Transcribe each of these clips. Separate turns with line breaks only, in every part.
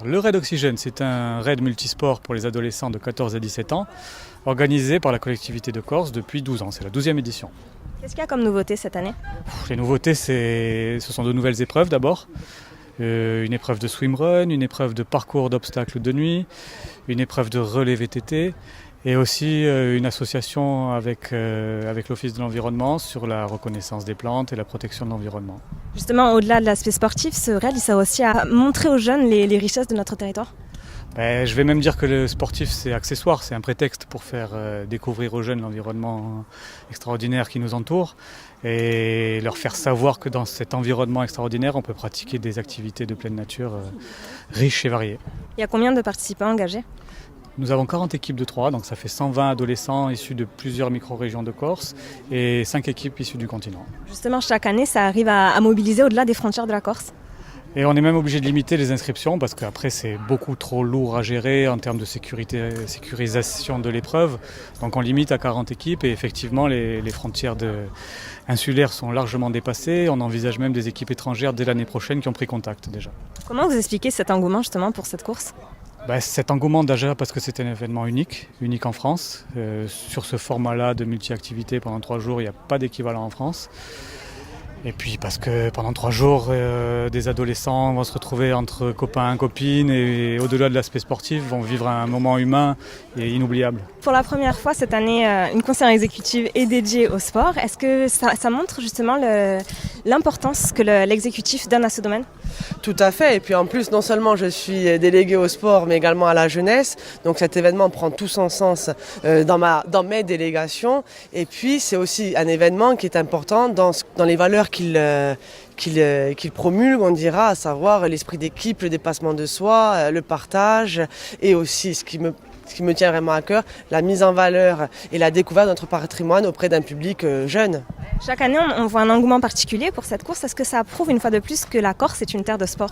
Le Raid Oxygène, c'est un raid multisport pour les adolescents de 14 à 17 ans, organisé par la collectivité de Corse depuis 12 ans. C'est la 12e édition.
Qu'est-ce qu'il y a comme nouveauté cette année?
Les nouveautés, ce sont de nouvelles épreuves d'abord. Une épreuve de swimrun, une épreuve de parcours d'obstacles de nuit, une épreuve de relais VTT et aussi une association avec l'Office de l'environnement sur la reconnaissance des plantes et la protection de l'environnement.
Justement, au-delà de l'aspect sportif, ce raid il sert aussi à montrer aux jeunes les richesses de notre territoire.
Je vais même dire que le sportif c'est accessoire, c'est un prétexte pour faire découvrir aux jeunes l'environnement extraordinaire qui nous entoure et leur faire savoir que dans cet environnement extraordinaire on peut pratiquer des activités de pleine nature riches et variées.
Il y a combien de participants engagés?
Nous avons 40 équipes de 3, donc ça fait 120 adolescents issus de plusieurs micro-régions de Corse et 5 équipes issues du continent.
Justement, chaque année, ça arrive à mobiliser au-delà des frontières de la Corse.
Et on est même obligé de limiter les inscriptions parce qu'après c'est beaucoup trop lourd à gérer en termes de sécurisation de l'épreuve. Donc on limite à 40 équipes et effectivement les frontières insulaires sont largement dépassées. On envisage même des équipes étrangères dès l'année prochaine qui ont pris contact déjà.
Comment vous expliquez cet engouement justement pour cette course?
Cet engouement déjà parce que c'est un événement unique en France. Sur ce format-là de multi-activité pendant 3 jours, il n'y a pas d'équivalent en France. Et puis parce que pendant 3 jours, des adolescents vont se retrouver entre copains, copines et au-delà de l'aspect sportif, vont vivre un moment humain et inoubliable.
Pour la première fois cette année, une conseillère exécutive est dédiée au sport. Est-ce que ça montre justement l'importance que l'exécutif donne à ce domaine?
Tout à fait, et puis en plus non seulement je suis déléguée au sport mais également à la jeunesse, donc cet événement prend tout son sens dans mes délégations, et puis c'est aussi un événement qui est important dans les valeurs qu'il promulgue, on dira, à savoir l'esprit d'équipe, le dépassement de soi, le partage, et aussi ce qui me tient vraiment à cœur, la mise en valeur et la découverte de notre patrimoine auprès d'un public jeune.
Chaque année, on voit un engouement particulier pour cette course. Est-ce que ça prouve une fois de plus que la Corse est une terre de sport?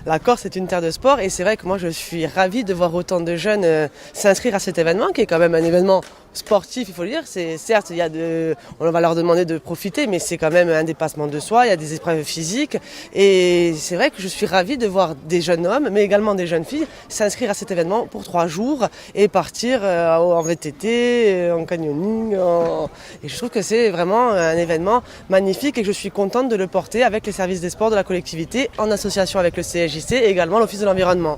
La Corse est une terre de sport et c'est vrai que moi je suis ravie de voir autant de jeunes s'inscrire à cet événement qui est quand même un événement sportif, il faut le dire. Certes, on va leur demander de profiter, mais c'est quand même un dépassement de soi, il y a des épreuves physiques et c'est vrai que je suis ravie de voir des jeunes hommes, mais également des jeunes filles s'inscrire à cet événement pour 3 jours et partir en VTT, en canyoning. Et je trouve que c'est vraiment un événement magnifique et que je suis contente de le porter avec les services des sports de la collectivité en association avec le CSJC et également l'Office de l'environnement.